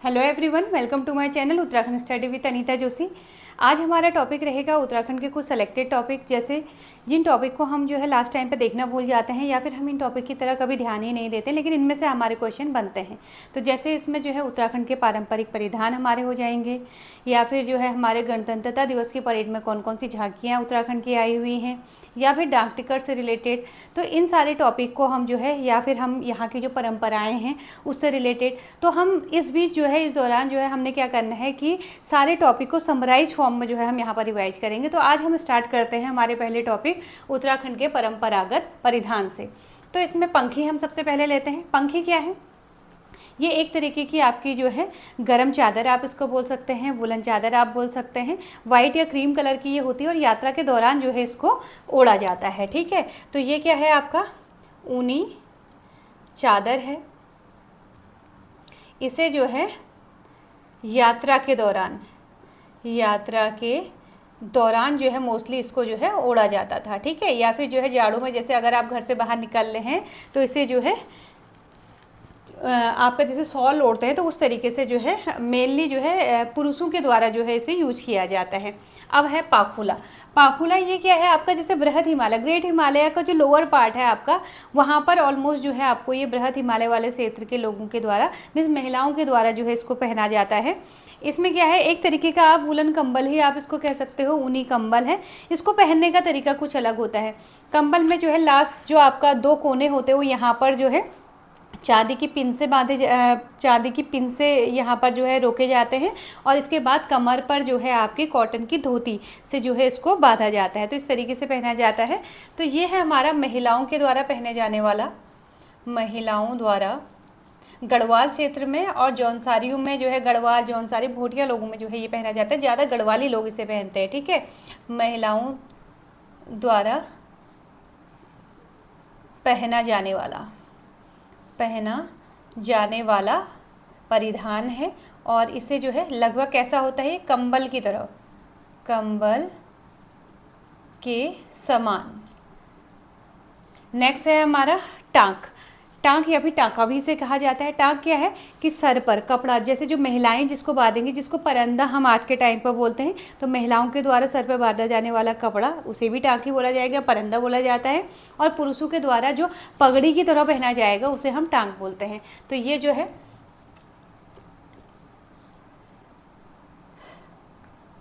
Hello everyone, welcome to my channel Uttarakhand study with Anita Joshi. आज हमारा topic रहेगा उत्तराखंड के कुछ सेलेक्टेड टॉपिक, जैसे जिन टॉपिक को हम जो है लास्ट टाइम पे देखना भूल जाते हैं या फिर हम इन टॉपिक की तरह कभी ध्यान ही नहीं देते, लेकिन इनमें से हमारे क्वेश्चन बनते हैं। तो जैसे इसमें जो है उत्तराखंड के पारंपरिक परिधान हमारे हो जाएंगे, या फिर जो है हमारे गणतंत्रता दिवस की परेड में कौन कौन सी झांकियाँ उत्तराखंड की आई हुई हैं, या फिर डाक टिकट से रिलेटेड। तो इन सारे टॉपिक को हम जो है, या फिर हम यहाँ की जो परंपराएं हैं उससे रिलेटेड, तो हम इस बीच जो है इस दौरान जो है हमने क्या करना है कि सारे टॉपिक को समराइज फॉर्म में जो है हम यहाँ पर रिवाइज करेंगे। तो आज हम स्टार्ट करते हैं हमारे पहले टॉपिक उत्तराखंड के परंपरागत परिधान से। तो इसमें पंखी हम सबसे पहले लेते हैं। पंखी क्या है? ये एक तरीके की आपकी जो है गरम चादर आप इसको बोल सकते हैं, वुलन चादर आप बोल सकते हैं। वाइट या क्रीम कलर की ये होती है और यात्रा के दौरान जो है इसको ओढ़ा जाता है। ठीक है, तो ये क्या है? आपका ऊनी चादर है। इसे जो है यात्रा के दौरान जो है मोस्टली इसको जो है ओढ़ा जाता था। ठीक है, या फिर जो है जाड़ों में, जैसे अगर आप घर से बाहर निकल रहे हैं तो इसे जो है आपका जैसे शॉल ओढ़ते हैं, तो उस तरीके से जो है मेनली जो है पुरुषों के द्वारा जो है इसे यूज किया जाता है। अब है पाखुला। पाखुला ये क्या है? आपका जैसे बृहद हिमालय, ग्रेट हिमालय का जो लोअर पार्ट है आपका, वहाँ पर ऑलमोस्ट जो है आपको ये बृहद हिमालय वाले क्षेत्र के लोगों के द्वारा, मीन्स महिलाओं के द्वारा जो है इसको पहना जाता है। इसमें क्या है? एक तरीके का आप वुलन कंबल ही आप इसको कह सकते हो, ऊनी कंबल है। इसको पहनने का तरीका कुछ अलग होता है। कंबल में जो है लास्ट जो आपका 2 कोने होते हैं वो यहाँ पर जो है चांदी की पिन से यहाँ पर जो है रोके जाते हैं, और इसके बाद कमर पर जो है आपकी कॉटन की धोती से जो है इसको बांधा जाता है। तो इस तरीके से पहना जाता है। तो ये है हमारा महिलाओं के द्वारा पहने जाने वाला, महिलाओं द्वारा गढ़वाल क्षेत्र में और जौनसारियों में जो है, गढ़वाल जौनसारी भोटिया लोगों में जो है ये पहना जाता है। ज़्यादा गढ़वाली लोग इसे पहनते हैं। ठीक है, महिलाओं द्वारा पहना जाने वाला परिधान है, और इसे जो है लगभग कैसा होता है? कंबल की तरह, कंबल के समान। नेक्स्ट है हमारा टांक। टांक या फिर टांका भी इसे कहा जाता है। टांक क्या है कि सर पर कपड़ा, जैसे जो महिलाएं जिसको बांधेंगी, जिसको परंदा हम आज के टाइम पर बोलते हैं, तो महिलाओं के द्वारा सर पर बांधा जाने वाला कपड़ा उसे भी टांक ही बोला जाएगा, परंदा बोला जाता है। और पुरुषों के द्वारा जो पगड़ी की तरह पहना जाएगा उसे हम टांक बोलते हैं। तो ये जो है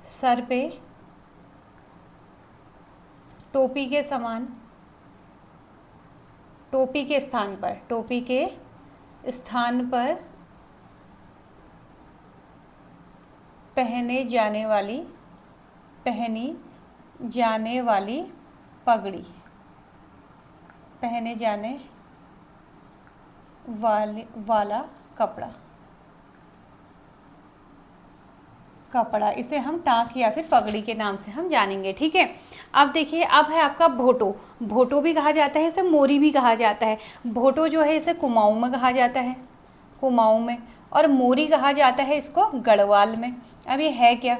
सर पे टोपी के समान, टोपी के स्थान पर पहनी जाने वाली पगड़ी, पहने जाने वाला कपड़ा, इसे हम टांक या फिर पगड़ी के नाम से हम जानेंगे। ठीक है, अब देखिए, अब है आपका भोटो। भोटो भी कहा जाता है, इसे मोरी भी कहा जाता है। भोटो जो है इसे कुमाऊं में कहा जाता है, कुमाऊं में, और मोरी कहा जाता है इसको गढ़वाल में। अब ये है क्या?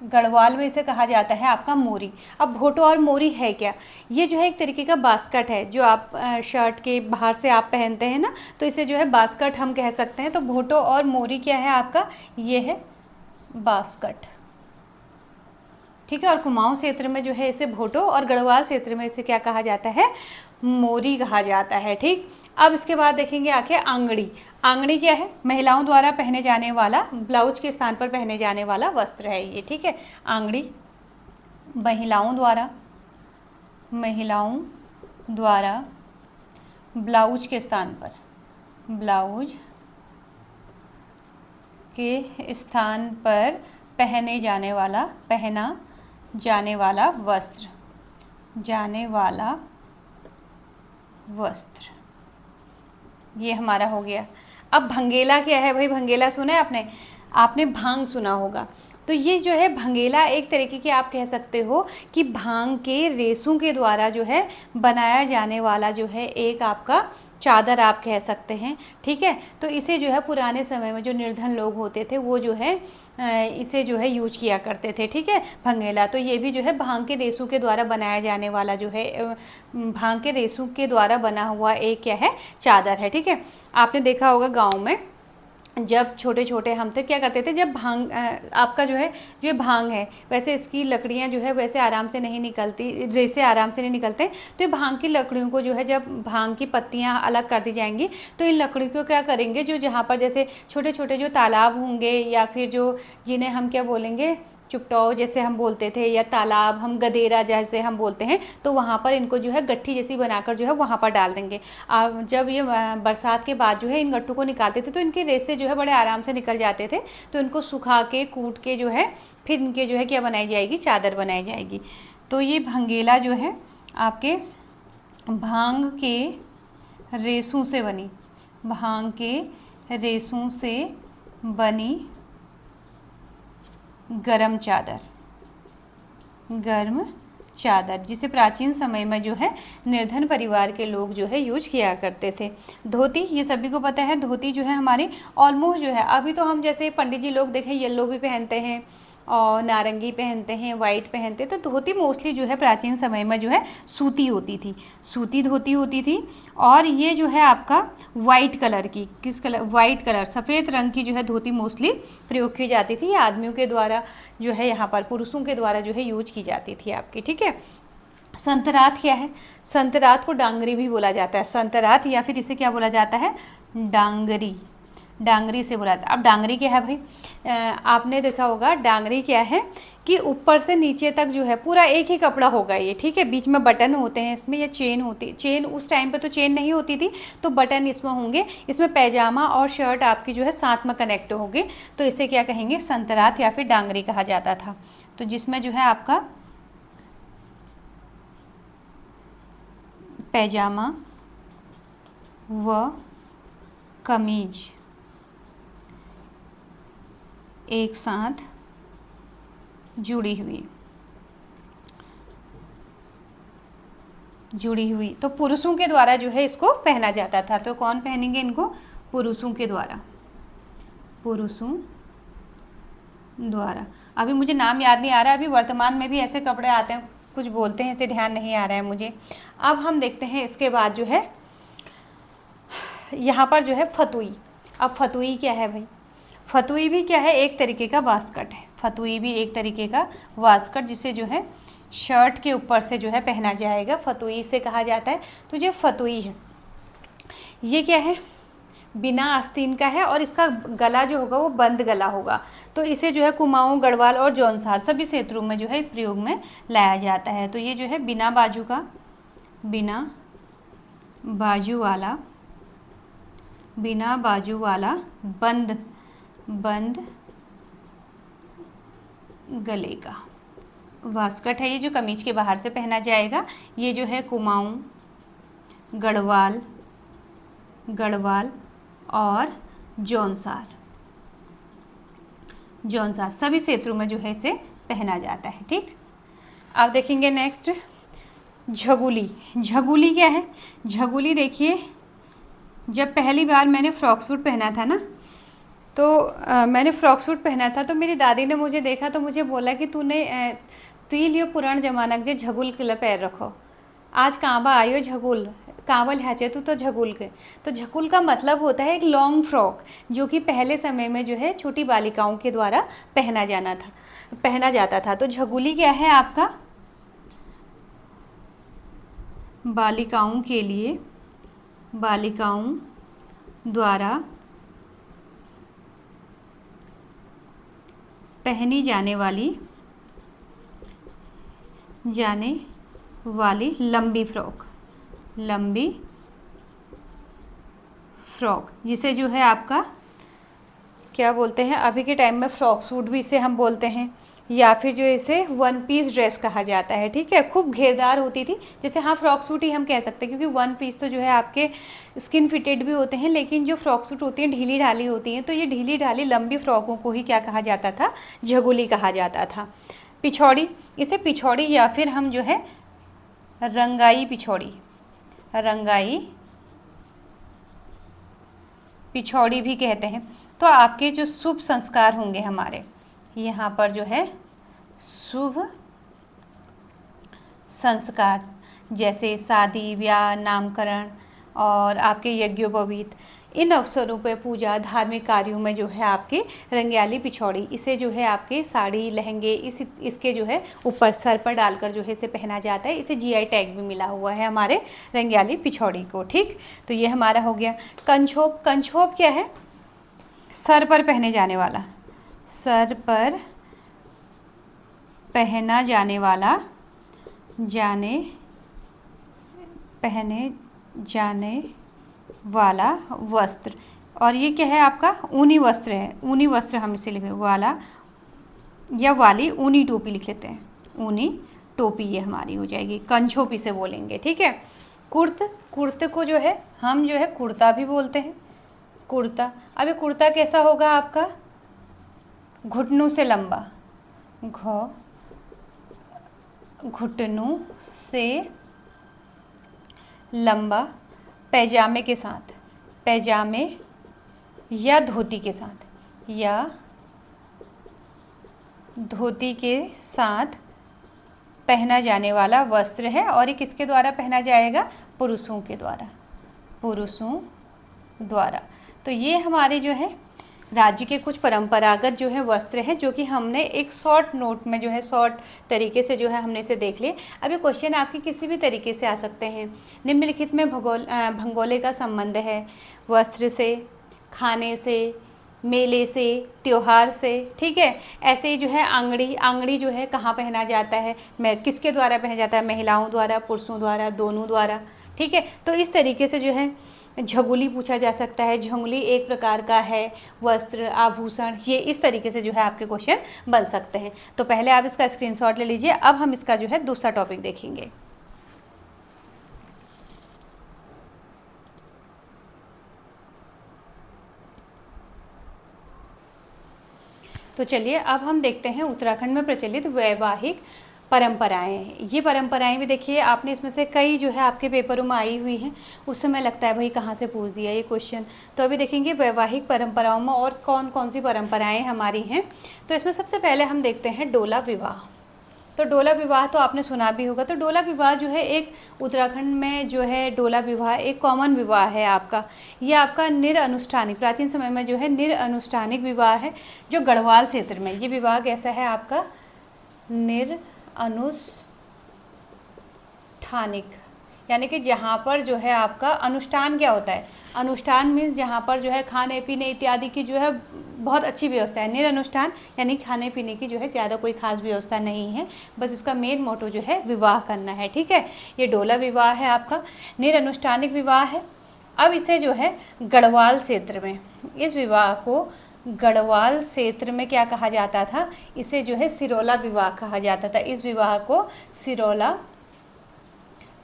गढ़वाल में इसे कहा जाता है आपका मोरी। अब भोटो और मोरी है क्या? ये जो है एक तरीके का बास्कट है, जो आप शर्ट के बाहर से आप पहनते हैं ना, तो इसे जो है बास्कट हम कह सकते हैं। तो भोटो और मोरी क्या है आपका? ये है बास्कट। ठीक है, और कुमाऊं क्षेत्र में जो है इसे भोटो, और गढ़वाल क्षेत्र में इसे क्या कहा जाता है? मोरी कहा जाता है। ठीक, अब इसके बाद देखेंगे आके आंगड़ी। आंगड़ी क्या है? महिलाओं द्वारा पहने जाने वाला, ब्लाउज के स्थान पर पहने जाने वाला वस्त्र है ये। ठीक है, आंगड़ी महिलाओं द्वारा ब्लाउज के स्थान पर पहना जाने वाला वस्त्र, ये हमारा हो गया। अब भंगेला क्या है भाई? भंगेला सुना है आपने भांग सुना होगा। तो ये जो है भंगेला एक तरीके के आप कह सकते हो कि भांग के रेशों के द्वारा जो है बनाया जाने वाला जो है एक आपका चादर आप कह सकते हैं। ठीक है, तो इसे जो है पुराने समय में जो निर्धन लोग होते थे वो जो है इसे जो है यूज किया करते थे। ठीक है, भंगेला। तो ये भी जो है भांग के रेशों के द्वारा बनाया जाने वाला जो है भांग के रेशों के द्वारा बना हुआ एक क्या है? चादर है। ठीक है, आपने देखा होगा गाँव में जब छोटे छोटे हम थे क्या करते थे, जब भांग आपका जो है जो ये भांग है वैसे इसकी लकड़ियाँ जो है वैसे आराम से नहीं निकलती, रेसे आराम से नहीं निकलते, तो ये भांग की लकड़ियों को जो है जब भांग की पत्तियाँ अलग कर दी जाएंगी तो इन लकड़ियों को क्या करेंगे, जो जहाँ पर जैसे छोटे छोटे जो तालाब होंगे या फिर जो जिन्हें हम क्या बोलेंगे चुपटाओ जैसे हम बोलते थे, या तालाब हम गदेरा जैसे हम बोलते हैं, तो वहाँ पर इनको जो है गट्ठी जैसी बनाकर जो है वहाँ पर डाल देंगे। जब ये बरसात के बाद जो है इन गट्ठों को निकालते थे तो इनके रेसे जो है बड़े आराम से निकल जाते थे, तो इनको सुखा के कूट के जो है फिर इनके जो है क्या बनाई जाएगी, चादर बनाई जाएगी। तो ये भंगेला जो है आपके भांग के रेसों से बनी, भांग के रेसों से बनी गरम चादर, गर्म चादर, जिसे प्राचीन समय में जो है निर्धन परिवार के लोग जो है यूज किया करते थे। धोती, ये सभी को पता है, धोती जो है हमारे ऑलमोस्ट जो है, अभी तो हम जैसे पंडित जी लोग देखें येलो भी पहनते हैं और नारंगी पहनते हैं, वाइट पहनते, तो धोती मोस्टली जो है प्राचीन समय में जो है सूती होती थी, सूती धोती होती थी। और ये जो है आपका वाइट कलर की, किस कलर, वाइट कलर, सफ़ेद रंग की जो है धोती मोस्टली प्रयोग की जाती थी। ये आदमियों के द्वारा जो है यहाँ पर पुरुषों के द्वारा जो है यूज की जाती थी आपकी, ठीक है। संतरात क्या है, संतरात को डांगरी भी बोला जाता है, संतरात या फिर इसे क्या बोला जाता है, डांगरी, डांगरी से बोला जाता है। अब डांगरी क्या है भाई, आपने देखा होगा डांगरी क्या है कि ऊपर से नीचे तक जो है पूरा एक ही कपड़ा होगा ये, ठीक है, बीच में बटन होते हैं इसमें, या चेन होती, चेन उस टाइम पे तो चेन नहीं होती थी, तो बटन इसमें होंगे, इसमें पैजामा और शर्ट आपकी जो है साथ में कनेक्ट होगी, तो इसे क्या कहेंगे, संतरात या फिर डांगरी कहा जाता था। तो जिसमें जो है आपका पैजामा व कमीज एक साथ जुड़ी हुई, तो पुरुषों के द्वारा जो है इसको पहना जाता था। तो कौन पहनेंगे इनको, पुरुषों के द्वारा, पुरुषों द्वारा। अभी मुझे नाम याद नहीं आ रहा है, अभी वर्तमान में भी ऐसे कपड़े आते हैं, कुछ बोलते हैं, इसे ध्यान नहीं आ रहा है मुझे। अब हम देखते हैं इसके बाद जो है यहाँ पर जो है फतुई। अब फतुई क्या है भाई, फतुई भी क्या है, एक तरीके का वास्कट है, फतुई भी एक तरीके का वास्कट, जिसे जो है शर्ट के ऊपर से जो है पहना जाएगा, फतुई से कहा जाता है। तो जो फतुई है ये क्या है, बिना आस्तीन का है और इसका गला जो होगा वो बंद गला होगा। तो इसे जो है कुमाऊं, गढ़वाल और जौनसार सभी क्षेत्रों में जो है प्रयोग में लाया जाता है। तो ये जो है बिना बाजू का, बिना बाजू वाला, बिना बाजू वाला बंद गले का वास्कट है, ये जो कमीज के बाहर से पहना जाएगा। ये जो है कुमाऊं, गढ़वाल और जौनसार सभी क्षेत्रों में जो है इसे पहना जाता है, ठीक। अब देखेंगे नेक्स्ट झगुली। झगुली क्या है, झगुली देखिए, जब पहली बार मैंने फ्रॉक सूट पहना था ना, तो मैंने फ्रॉक सूट पहना था, तो मेरी दादी ने मुझे देखा तो मुझे बोला कि तूने लियो पुरान जमाना जे झगुल के पैर रखो, आज कांबा आयो झगुल, कांवल हैचे तो झगुल के। तो झगुल का मतलब होता है एक लॉन्ग फ्रॉक, जो कि पहले समय में जो है छोटी बालिकाओं के द्वारा पहना जाता था। तो झगुली क्या है आपका, बालिकाओं के लिए, बालिकाओं द्वारा पहनी जाने वाली लंबी फ्रॉक, जिसे जो है आपका क्या बोलते हैं, अभी के टाइम में फ्रॉक सूट भी इसे हम बोलते हैं, या फिर जो इसे वन पीस ड्रेस कहा जाता है, ठीक है। खूब घेरदार होती थी, जैसे हाँ फ्रॉक सूट ही हम कह सकते हैं, क्योंकि वन पीस तो जो है आपके स्किन फिटेड भी होते हैं, लेकिन जो फ्रॉक सूट होती हैं ढीली ढाली होती हैं, तो ये ढीली ढाली लंबी फ्रॉकों को ही क्या कहा जाता था, झगुली कहा जाता था। पिछौड़ी, इसे पिछौड़ी या फिर हम जो है रंगाई पिछौड़ी भी कहते हैं। तो आपके जो शुभ संस्कार होंगे हमारे यहाँ पर जो है शुभ संस्कार, जैसे शादी, ब्याह, नामकरण, और आपके यज्ञोपवीत, इन अवसरों पर पूजा धार्मिक कार्यों में जो है आपकी रंग्याली पिछौड़ी, इसे जो है आपके साड़ी लहंगे इसके जो है ऊपर सर पर डालकर जो है इसे पहना जाता है। इसे जीआई टैग भी मिला हुआ है हमारे रंग्याली पिछौड़ी को। ठीक, तो ये हमारा हो गया। कंछोप, कंछोप क्या है? सर पर पहने जाने वाला, सर पर पहना पहने जाने वाला वस्त्र। और ये क्या है आपका? ऊनी वस्त्र है। ऊनी वस्त्र हम इसे लिखें वाला या वाली, ऊनी टोपी लिख लेते हैं। ऊनी टोपी ये हमारी हो जाएगी, कंछोपी से बोलेंगे। ठीक है। कुर्त, कुर्त को जो है हम जो है कुर्ता भी बोलते हैं, कुर्ता। अब ये कुर्ता कैसा होगा आपका? घुटनों से लंबा, घुटनों से लंबा, पैजामे के साथ, पैजामे या धोती के साथ, या धोती के साथ पहना जाने वाला वस्त्र है। और ये किसके द्वारा पहना जाएगा? पुरुषों के द्वारा, पुरुषों द्वारा। तो ये हमारे जो है राज्य के कुछ परंपरागत जो है वस्त्र हैं, जो कि हमने एक शॉर्ट नोट में जो है शॉर्ट तरीके से जो है हमने इसे देख लिए। अब ये क्वेश्चन आपके किसी भी तरीके से आ सकते हैं। निम्नलिखित में भंगोले का संबंध है वस्त्र से, खाने से, मेले से, त्योहार से। ठीक है। ऐसे ही जो है आंगड़ी, आंगड़ी जो है कहाँ पहना जाता है? किसके द्वारा पहना जाता है? महिलाओं द्वारा, पुरुषों द्वारा, दोनों द्वारा। ठीक है। तो इस तरीके से जो है झगुली पूछा जा सकता है। झंगुली एक प्रकार का है वस्त्र, आभूषण। ये इस तरीके से जो है आपके क्वेश्चन बन सकते हैं। तो पहले आप इसका स्क्रीनशॉट ले लीजिए। अब हम इसका जो है दूसरा टॉपिक देखेंगे। तो चलिए अब हम देखते हैं उत्तराखंड में प्रचलित वैवाहिक परंपराएं। ये परंपराएं भी देखिए आपने इसमें से कई जो है आपके पेपरों में आई हुई हैं। उस समय लगता है भाई कहाँ से पूछ दिया ये क्वेश्चन। तो अभी देखेंगे वैवाहिक परंपराओं में और कौन कौन सी परंपराएं हमारी हैं। तो इसमें सबसे पहले हम देखते हैं डोला विवाह। तो डोला विवाह तो आपने सुना भी होगा। तो डोला विवाह जो है एक उत्तराखंड में जो है डोला विवाह एक कॉमन विवाह है आपका। ये आपका निरअनुष्ठानिक, प्राचीन समय में जो है निरअनुष्ठानिक विवाह है, जो गढ़वाल क्षेत्र में ये विवाह कैसा है आपका? अनुष्ठानिक, यानी कि जहाँ पर जो है आपका अनुष्ठान क्या होता है? अनुष्ठान मीन्स जहाँ पर जो है खाने पीने इत्यादि की जो है बहुत अच्छी व्यवस्था है। निरअनुष्ठान यानी खाने पीने की जो है ज़्यादा कोई खास व्यवस्था नहीं है, बस इसका मेन मोटो जो है विवाह करना है। ठीक है। ये डोला विवाह है आपका, निरअनुष्ठानिक विवाह है। अब इसे जो है गढ़वाल क्षेत्र में, इस विवाह को गढ़वाल क्षेत्र में क्या कहा जाता था? इसे जो है सिरोला विवाह कहा जाता था। इस विवाह को सिरोला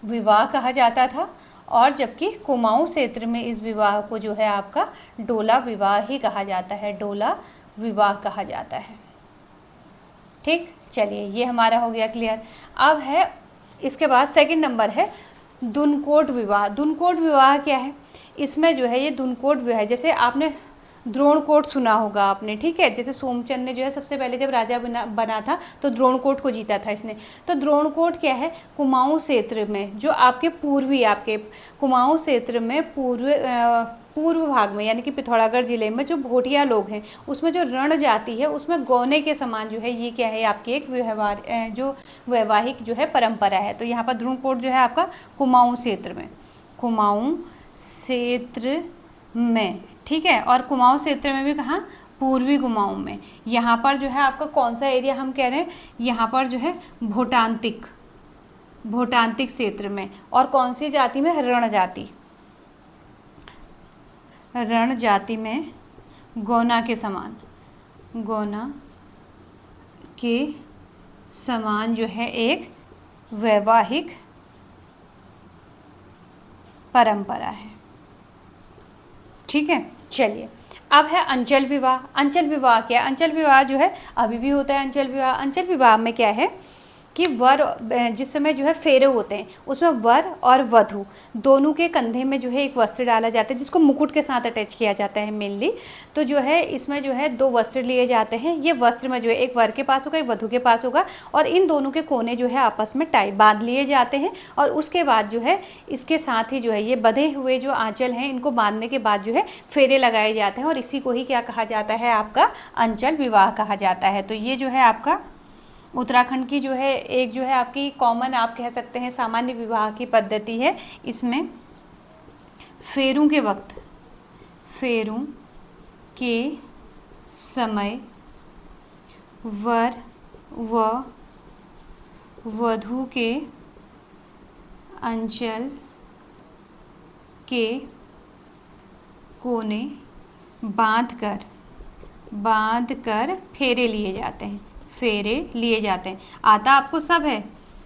विवाह कहा जाता था। और जबकि कुमाऊं क्षेत्र में इस विवाह को जो है आपका डोला विवाह ही कहा जाता है, डोला विवाह कहा जाता है। ठीक, चलिए ये हमारा हो गया क्लियर। अब है इसके बाद सेकंड नंबर है दुनकोट विवाह। दुनकोट विवाह क्या है? इसमें जो है ये दुनकोट विवाह, जैसे आपने द्रोणकोट सुना होगा आपने। ठीक है। जैसे सोमचंद ने जो है सबसे पहले जब राजा बना था तो द्रोणकोट को जीता था इसने। तो द्रोणकोट क्या है? कुमाऊं क्षेत्र में जो आपके पूर्वी, आपके कुमाऊं क्षेत्र में पूर्व भाग में यानी कि पिथौरागढ़ जिले में जो भोटिया लोग हैं उसमें जो रण जाति है उसमें गौने के समान जो है ये क्या है आपकी एक व्यवहार जो वैवाहिक जो है परंपरा है। तो यहाँ पर द्रोणकोट जो है आपका कुमाऊं क्षेत्र में, कुमाऊं क्षेत्र में। ठीक है। और कुमाऊं क्षेत्र में भी कहाँ? पूर्वी कुमाऊं में। यहाँ पर जो है आपका कौन सा एरिया हम कह रहे हैं? यहाँ पर जो है भोटांतिक, भोटांतिक क्षेत्र में। और कौन सी जाति में? रण जाति, रण जाति में गौना के समान, गौना के समान जो है एक वैवाहिक परंपरा है। ठीक है। चलिए अब है अंचल विवाह। अंचल विवाह क्या है? अंचल विवाह जो है अभी भी होता है अंचल विवाह। अंचल विवाह में क्या है कि वर जिस समय जो है फेरे होते हैं उसमें वर और वधू दोनों के कंधे में जो है एक वस्त्र डाला जाता है जिसको मुकुट के साथ अटैच किया जाता है मेनली। तो जो है इसमें जो है 2 वस्त्र लिए जाते हैं। ये वस्त्र में जो है एक वर के पास होगा, एक वधू के पास होगा, और इन दोनों के कोने जो है आपस में टाई बांध लिए जाते हैं। और उसके बाद जो है इसके साथ ही जो है ये बंधे हुए जो आंचल हैं इनको बांधने के बाद जो है फेरे लगाए जाते हैं, और इसी को ही क्या कहा जाता है, आपका अंचल विवाह कहा जाता है। तो ये जो है आपका उत्तराखंड की जो है एक जो है आपकी कॉमन, आप कह सकते हैं सामान्य विवाह की पद्धति है। इसमें फेरों के समय वर व वधू के अंचल के कोने बांधकर फेरे लिए जाते हैं। आता आपको सब है,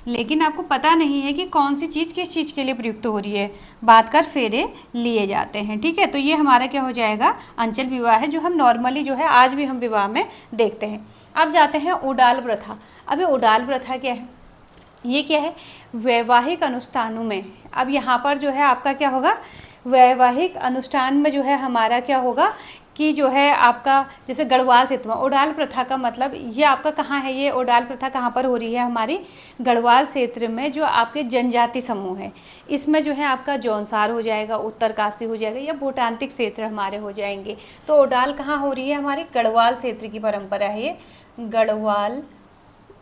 लेकिन आपको पता नहीं है कि कौन सी चीज़ किस चीज़ के लिए प्रयुक्त हो रही है। बांधकर फेरे लिए जाते हैं, ठीक है। तो ये हमारा क्या हो जाएगा, अंचल विवाह है, जो हम नॉर्मली जो है आज भी हम विवाह में देखते हैं। अब जाते हैं उडाल प्रथा। अब ये उडाल प्रथा क्या है, ये क्या है, वैवाहिक अनुष्ठानों में। अब यहाँ पर जो है आपका क्या होगा, वैवाहिक अनुष्ठान में जो है हमारा क्या होगा कि जो है आपका जैसे गढ़वाल क्षेत्र में उडाल प्रथा का मतलब ये आपका कहाँ है, ये उडाल प्रथा कहाँ पर हो रही है, हमारी गढ़वाल क्षेत्र में जो आपके जनजाति समूह है इसमें जो है आपका जौनसार हो जाएगा, उत्तरकाशी हो जाएगा, या भूटांतिक क्षेत्र हमारे हो जाएंगे। तो उडाल कहाँ हो रही है, हमारे गढ़वाल क्षेत्र की परंपरा है ये। गढ़वाल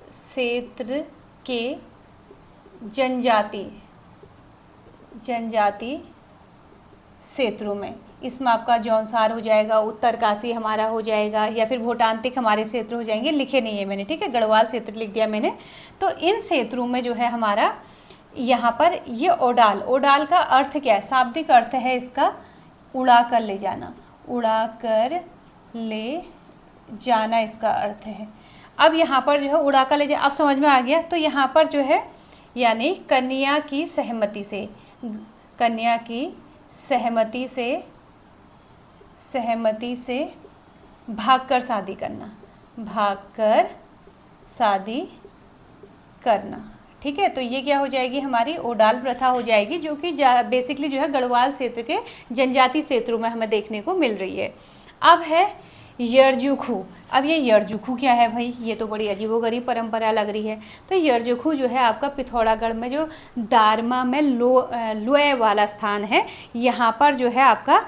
क्षेत्र के जनजाति क्षेत्रों में इसमें आपका जौनसार हो जाएगा, उत्तरकाशी हमारा हो जाएगा, या फिर भूटांतिक हमारे क्षेत्र हो जाएंगे। लिखे नहीं है मैंने, ठीक है, गढ़वाल क्षेत्र लिख दिया मैंने। तो इन क्षेत्रों में जो है हमारा यहाँ पर ये ओडाल का अर्थ क्या है, शाब्दिक अर्थ है इसका उड़ा कर ले जाना इसका अर्थ है। अब यहाँ पर जो है उड़ा कर ले जाना, अब समझ में आ गया। तो यहाँ पर जो है यानी कन्या की सहमति से भागकर शादी करना, ठीक है। तो ये क्या हो जाएगी, हमारी ओडाल प्रथा हो जाएगी, जो कि बेसिकली जो है गढ़वाल क्षेत्र के जनजाति क्षेत्रों में हमें देखने को मिल रही है। अब है यरजुखू। अब ये यरजुखू क्या है भाई, ये तो बड़ी अजीबोगरीब परंपरा लग रही है। तो यरजुखू जो है आपका पिथौरागढ़ में जो दारमा में लोए वाला स्थान है, यहाँ पर जो है आपका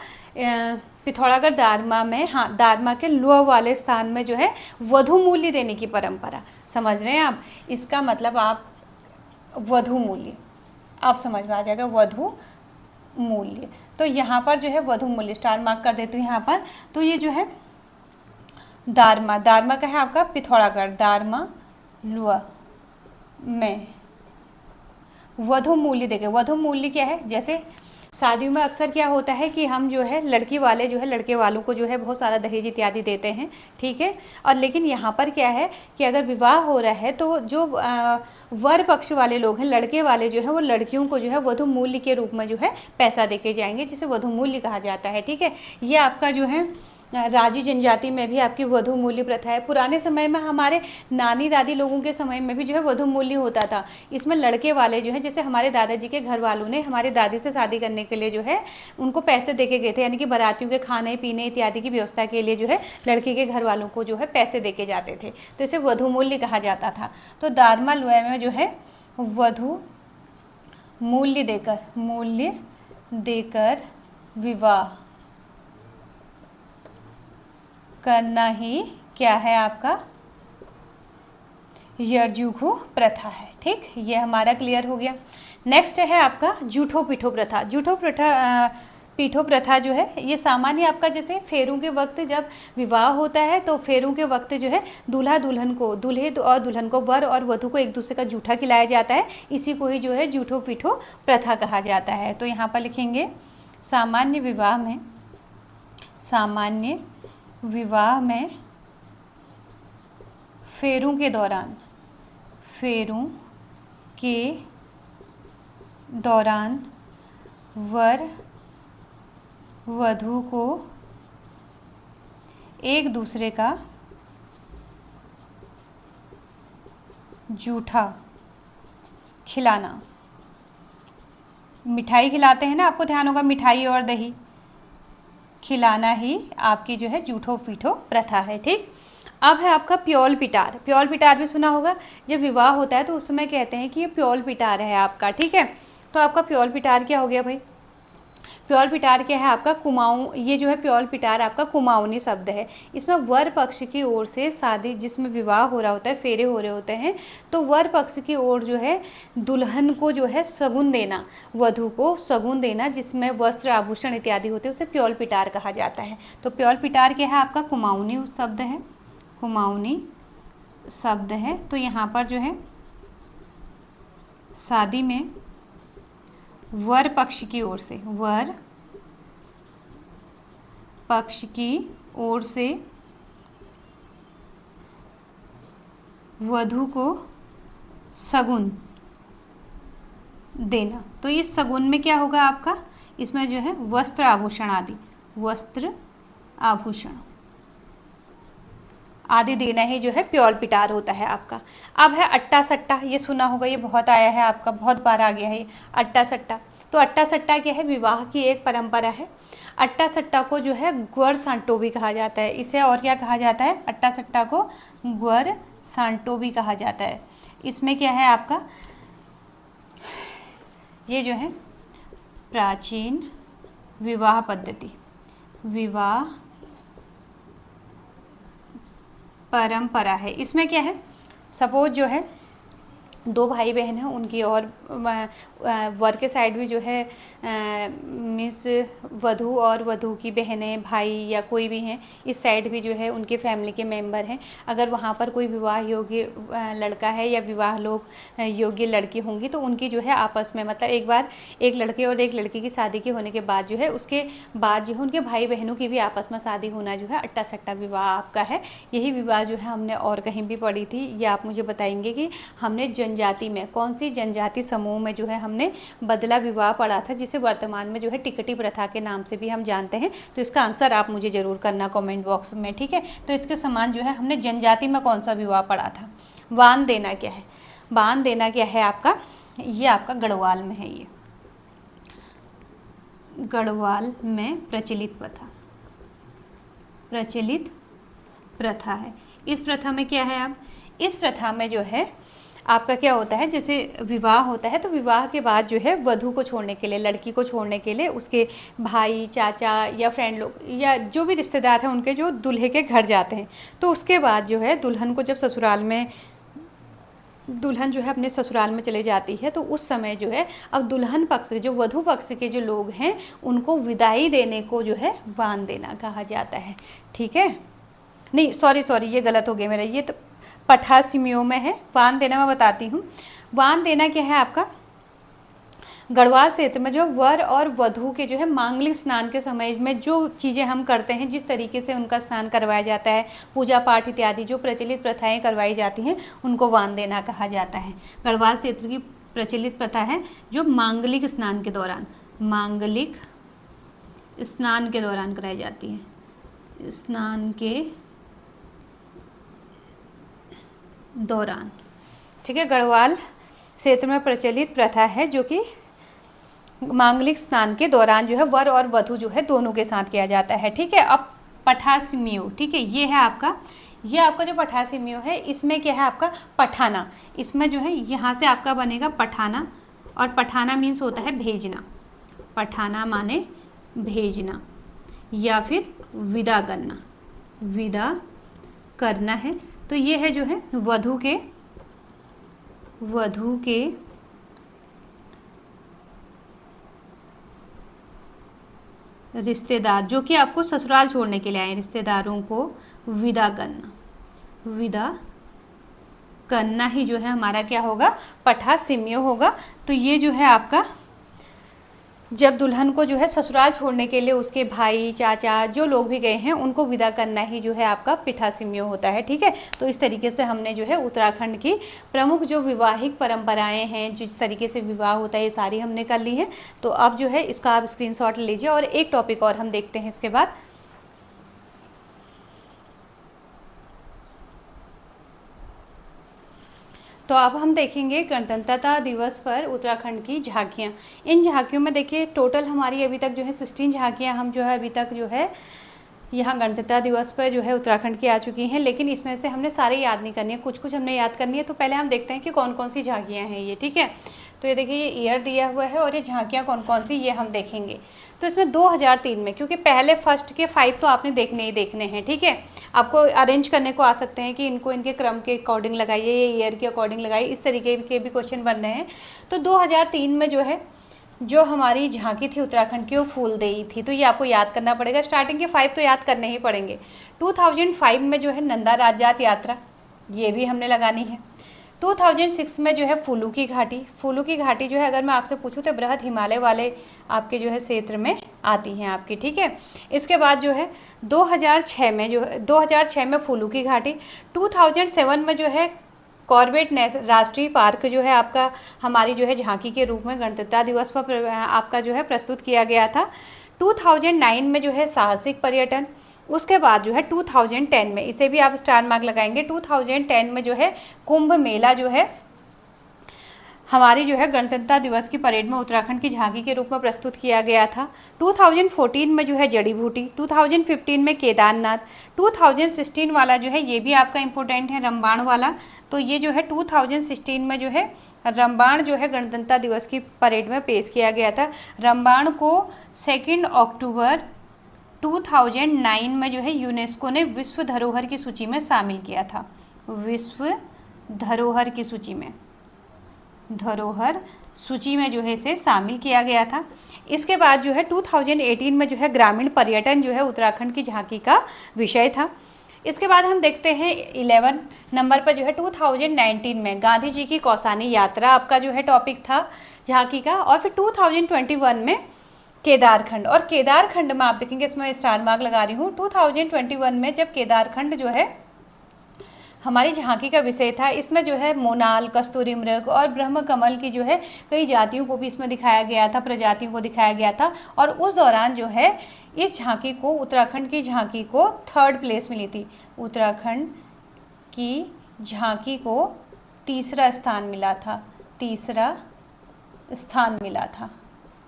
पिथौरागढ़ दारमा में, हाँ, दारमा के लोह वाले स्थान में जो है वधू मूल्य देने की परंपरा, समझ रहे हैं आप। इसका मतलब आप वधू मूल्य, आप समझ में आ जाएगा, वधू मूल्य। तो यहाँ पर जो है वधू मूल्य, स्टार मार्क कर देती हूँ यहाँ पर। तो ये जो है दारमा का है आपका पिथौरागढ़, दारमा लुआ में वधू मूल्य देंगे। वधू मूल्य क्या है, जैसे शादियों में अक्सर क्या होता है कि हम जो है लड़की वाले जो है लड़के वालों को जो है बहुत सारा दहेज इत्यादि देते हैं, ठीक है। और लेकिन यहाँ पर क्या है कि अगर विवाह हो रहा है तो जो वर पक्ष वाले लोग हैं, लड़के वाले जो है वो लड़कियों को जो है वधू मूल्य के रूप में जो है पैसा देके जाएंगे, जिसे वधू मूल्य कहा जाता है, ठीक है। ये आपका जो है राजी जनजाति में भी आपकी वधू मूल्य प्रथा है। पुराने समय में हमारे नानी दादी लोगों के समय में भी जो है वधू मूल्य होता था। इसमें लड़के वाले जो है, जैसे हमारे दादाजी के घर वालों ने हमारी दादी से शादी करने के लिए जो है उनको पैसे देके गए थे, यानी कि बारातियों के खाने पीने इत्यादि की व्यवस्था के लिए जो है लड़की के घर वालों को जो है पैसे देके जाते थे, तो इसे वधू मूल्य कहा जाता था। तो दारमा लोया में जो है वधू मूल्य देकर विवाह करना ही क्या है, आपका यरजुखू प्रथा है, ठीक। ये हमारा क्लियर हो गया। नेक्स्ट है आपका जूठो पीठो प्रथा। पीठो प्रथा जो है ये सामान्य आपका जैसे फेरों के वक्त जब विवाह होता है तो फेरों के वक्त जो है दूल्हे और दुल्हन को वर और वधू को एक दूसरे का जूठा खिलाया जाता है। इसी को ही जो है जूठो पीठो प्रथा कहा जाता है। तो यहाँ पर लिखेंगे सामान्य विवाह में फेरों के दौरान वर वधू को एक दूसरे का जूठा खिलाना, मिठाई खिलाते हैं ना, आपको ध्यान होगा मिठाई और दही, खिलाना ही आपकी जो है जूठो पीठो प्रथा है। ठीक, अब है आपका प्योल पिटार। प्योल पिटार भी सुना होगा, जब विवाह होता है तो उस समय कहते हैं कि ये प्योल पिटार है आपका। ठीक है, तो आपका प्योल पिटार क्या हो गया भाई? प्योल पिटार क्या है आपका? कुमाऊं, ये जो है प्योल पिटार आपका कुमाऊनी शब्द है। इसमें वर पक्ष की ओर से शादी, जिसमें विवाह हो रहा होता है, फेरे हो रहे होते हैं, तो वर पक्ष की ओर जो है दुल्हन को जो है शगुन देना, वधू को शगुन देना, जिसमें वस्त्र आभूषण इत्यादि होते हैं, उसे प्योल पिटार कहा जाता है। तो प्योल पिटार क्या है आपका? कुमाऊनी शब्द है, कुमाऊनी शब्द है। तो यहाँ पर जो है शादी में वर पक्ष की ओर से, वर पक्ष की ओर से वधू को शगुन देना। तो इस शगुन में क्या होगा आपका? इसमें जो है वस्त्र आभूषण आदि, वस्त्र आभूषण आदि देना ही जो है प्योल पिटार होता है आपका। अब है अट्टा सट्टा, ये सुना होगा, ये बहुत आया है आपका, बहुत बार आ गया है ये अट्टा सट्टा। तो अट्टा सट्टा क्या है? विवाह की एक परंपरा है। अट्टा सट्टा को जो है ग्वर सांटो भी कहा जाता है। इसे और क्या कहा जाता है? अट्टा सट्टा को ग्वर सांटो भी कहा जाता है। इसमें क्या है आपका? ये जो है प्राचीन विवाह पद्धति, विवाह परंपरा है। इसमें क्या है? सपोज जो है दो भाई बहन हैं, उनकी और वर के साइड भी जो है मीन्स वधू और वधू की बहनें, भाई या कोई भी हैं, इस साइड भी जो है उनके फैमिली के मेंबर हैं। अगर वहाँ पर कोई विवाह योग्य लड़का है या विवाह लोग योग्य लड़की होंगी, तो उनकी जो है आपस में, मतलब एक बार एक लड़के और एक लड़की की शादी के होने के बाद जो है, उसके बाद जो है उनके भाई बहनों की भी आपस में शादी होना जो है अट्टा सट्टा विवाह आपका है। यही विवाह जो है हमने और कहीं भी पढ़ी थी, ये आप मुझे बताएंगे कि हमने जनजाति में कौन सी जनजाति समूह में जो है हमने बदला विवाह पढ़ा था, जिसे वर्तमान में जो है टिकटी प्रथा के नाम से भी हम जानते हैं। तो इसका आंसर आप मुझे ज़रूर करना कमेंट बॉक्स में, ठीक है। तो इसके समान जो है हमने जनजाति में कौन सा विवाह पढ़ा था। वान देना क्या है? वान देना क्या है आपका? ये आपका गढ़वाल में है, ये गढ़वाल में प्रचलित प्रथा है। इस प्रथा में क्या है? आप इस प्रथा में जो है आपका क्या होता है, जैसे विवाह होता है तो विवाह के बाद जो है वधू को छोड़ने के लिए, लड़की को छोड़ने के लिए उसके भाई, चाचा या फ्रेंड लोग या जो भी रिश्तेदार हैं उनके जो दूल्हे के घर जाते हैं। तो उसके बाद जो है दुल्हन को जब ससुराल में, दुल्हन जो है अपने ससुराल में चले जाती है, तो उस समय जो है अब दुल्हन पक्ष जो वधू पक्ष के जो लोग हैं उनको विदाई देने को जो है वान देना कहा जाता है, ठीक है। नहीं सॉरी ये गलत हो गया मेरा, ये तो पठासिमियों में है। वान देना मैं बताती हूँ। वान देना क्या है आपका? गढ़वाल क्षेत्र में जो वर और वधू के जो है मांगलिक स्नान के समय में जो चीज़ें हम करते हैं, जिस तरीके से उनका स्नान करवाया जाता है, पूजा पाठ इत्यादि जो प्रचलित प्रथाएं करवाई जाती हैं, उनको वान देना कहा जाता है। गढ़वाल क्षेत्र की प्रचलित प्रथा है जो मांगलिक स्नान के दौरान, मांगलिक स्नान के दौरान कराई जाती है, स्नान के दौरान, ठीक है। गढ़वाल क्षेत्र में प्रचलित प्रथा है जो कि मांगलिक स्नान के दौरान जो है वर और वधू जो है दोनों के साथ किया जाता है, ठीक है। अब पठासिमियो, ठीक है, ये है आपका, ये आपका जो पठासिमियो है, इसमें क्या है आपका? पठाना। इसमें जो है यहाँ से आपका बनेगा पठाना, और पठाना मीन्स होता है भेजना। पठाना माने भेजना या फिर विदा करना, विदा करना है। तो ये है जो है वधू के रिश्तेदार जो कि आपको ससुराल छोड़ने के लिए आए, रिश्तेदारों को विदा करना ही जो है हमारा क्या होगा? पठासिमियो होगा। तो ये जो है आपका, जब दुल्हन को जो है ससुराल छोड़ने के लिए उसके भाई, चाचा जो लोग भी गए हैं उनको विदा करना ही जो है आपका पठासिमियो होता है, ठीक है। तो इस तरीके से हमने जो है उत्तराखंड की प्रमुख जो विवाहिक परंपराएं हैं, जिस तरीके से विवाह होता है, ये सारी हमने कर ली है। तो अब जो है इसका आप स्क्रीनशॉट लीजिए और एक टॉपिक और हम देखते हैं इसके बाद। तो अब हम देखेंगे गणतंत्रता दिवस पर उत्तराखंड की झांकियाँ। इन झांकियों में देखिए टोटल हमारी अभी तक जो है 16 झांकियाँ हम जो है अभी तक जो है यहाँ गणतंत्रता दिवस पर जो है उत्तराखंड की आ चुकी हैं, लेकिन इसमें से हमने सारे याद नहीं करनी है, कुछ कुछ हमने याद करनी है। तो पहले हम देखते हैं कि कौन कौन सी झांकियाँ हैं ये, ठीक है। तो ये देखिए ये ईयर दिया हुआ है और ये झांकियाँ कौन कौन सी ये हम देखेंगे। तो इसमें 2003 में, क्योंकि पहले फर्स्ट के 5 तो आपने देखने ही देखने हैं, ठीक है। आपको अरेंज करने को आ सकते हैं कि इनको इनके क्रम के अकॉर्डिंग लगाइए, ये ईयर के अकॉर्डिंग लगाइए, इस तरीके के भी क्वेश्चन बन रहे हैं। तो 2003 में जो है जो हमारी झांकी थी उत्तराखंड की वो फूलदेई थी, तो ये आपको याद करना पड़ेगा। स्टार्टिंग के 5 तो याद करने ही पड़ेंगे। 2005 में जो है नंदा राजजात यात्रा, ये भी हमने लगानी है। 2006 में जो है फूलू की घाटी, फूलू की घाटी जो है अगर मैं आपसे पूछूं तो बृहद हिमालय वाले आपके जो है क्षेत्र में आती हैं आपकी, ठीक है। इसके बाद जो है 2006 में जो है 2006 में फूलू की घाटी। 2007 में जो है कॉर्बेट राष्ट्रीय पार्क जो है आपका हमारी जो है झांकी के रूप में गणतंत्रता दिवस पर आपका जो है प्रस्तुत किया गया था। 2009 में जो है साहसिक पर्यटन। उसके बाद जो है 2010 में, इसे भी आप स्टार मार्क लगाएंगे, 2010 में जो है कुंभ मेला जो है हमारी जो है गणतंत्रता दिवस की परेड में उत्तराखंड की झांकी के रूप में प्रस्तुत किया गया था। 2014 में जो है जड़ी बूटी, 2015 में केदारनाथ, 2016 वाला जो है ये भी आपका इम्पोर्टेंट है रंबाण वाला। तो ये जो है 2016 में जो है रंबाण जो है गणतंत्रता दिवस की परेड में पेश किया गया था। रंबाण को 2 अक्टूबर 2009 में जो है यूनेस्को ने विश्व धरोहर की सूची में शामिल किया था। विश्व धरोहर की सूची में, धरोहर सूची में जो है इसे शामिल किया गया था। इसके बाद जो है 2018 में जो है ग्रामीण पर्यटन जो है उत्तराखंड की झांकी का विषय था। इसके बाद हम देखते हैं 11 नंबर पर जो है 2019 में गांधी जी की कौसानी यात्रा आपका जो है टॉपिक था झांकी का। और फिर 2021 में केदारखंड, और केदारखंड में आप देखेंगे इसमें स्टार मार्क लगा रही हूँ। 2021 में जब केदारखंड जो है हमारी झांकी का विषय था, इसमें जो है मोनाल, कस्तूरी मृग और ब्रह्म कमल की जो है कई जातियों को भी इसमें दिखाया गया था, प्रजातियों को दिखाया गया था। और उस दौरान जो है इस झांकी को, उत्तराखंड की झांकी को 3rd प्लेस मिली थी। उत्तराखंड की झांकी को तीसरा स्थान मिला था, तीसरा स्थान मिला था।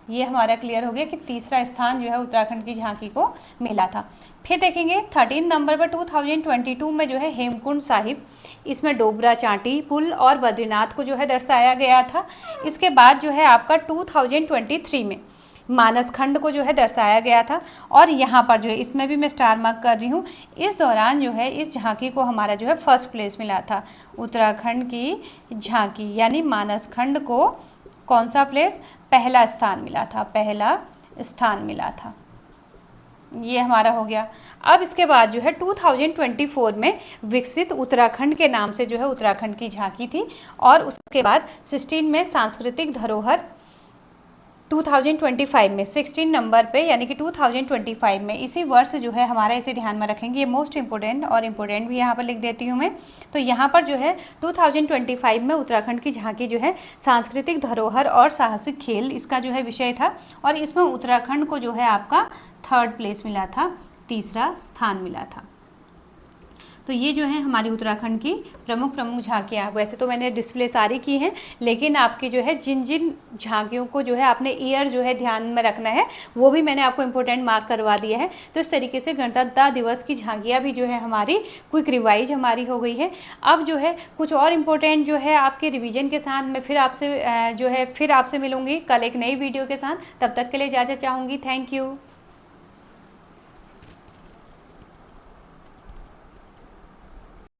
ये हमारा क्लियर हो गया कि तीसरा स्थान जो है उत्तराखंड की झांकी को मिला था। फिर देखेंगे 13 नंबर पर 2022 में जो है हेमकुंड साहिब, इसमें डोबरा चांटी पुल और बद्रीनाथ को जो है दर्शाया गया था। इसके बाद जो है आपका 2023 में मानस खंड को जो है दर्शाया गया था। और यहाँ पर जो है इसमें भी मैं स्टार मार्क कर रही हूँ, इस दौरान जो है इस झांकी को हमारा जो है 1st प्लेस मिला था। उत्तराखंड की झांकी यानी मानस खंड को कौन सा प्लेस, पहला स्थान मिला था, पहला स्थान मिला था। ये हमारा हो गया। अब इसके बाद जो है 2024 में विकसित उत्तराखंड के नाम से जो है उत्तराखंड की झांकी थी। और उसके बाद 16 में सांस्कृतिक धरोहर 2025 में 16 नंबर पे, यानी कि 2025 में इसी वर्ष जो है हमारा, इसे ध्यान में रखेंगे, ये मोस्ट इम्पोर्टेंट और इम्पोर्टेंट भी यहाँ पर लिख देती हूँ मैं। तो यहाँ पर जो है 2025 में उत्तराखंड की झांकी जो है सांस्कृतिक धरोहर और साहसिक खेल इसका जो है विषय था। और इसमें उत्तराखंड को जो है आपका 3rd प्लेस मिला था, तीसरा स्थान मिला था। तो ये जो है हमारी उत्तराखंड की प्रमुख झांकियाँ। वैसे तो मैंने डिस्प्ले सारी की हैं, लेकिन आपकी जो है जिन जिन झांकियों को जो है आपने ईयर जो है ध्यान में रखना है वो भी मैंने आपको इम्पोर्टेंट मार्क करवा दिया है। तो इस तरीके से गणतंत्रता दिवस की झांकियाँ भी जो है हमारी क्विक रिवाइज हमारी हो गई है। अब जो है कुछ और इम्पोर्टेंट जो है आपके रिविजन के साथ मैं फिर आपसे मिलूँगी कल एक नई वीडियो के साथ। तब तक के लिए इजाज़त चाहूँगी। Thank you.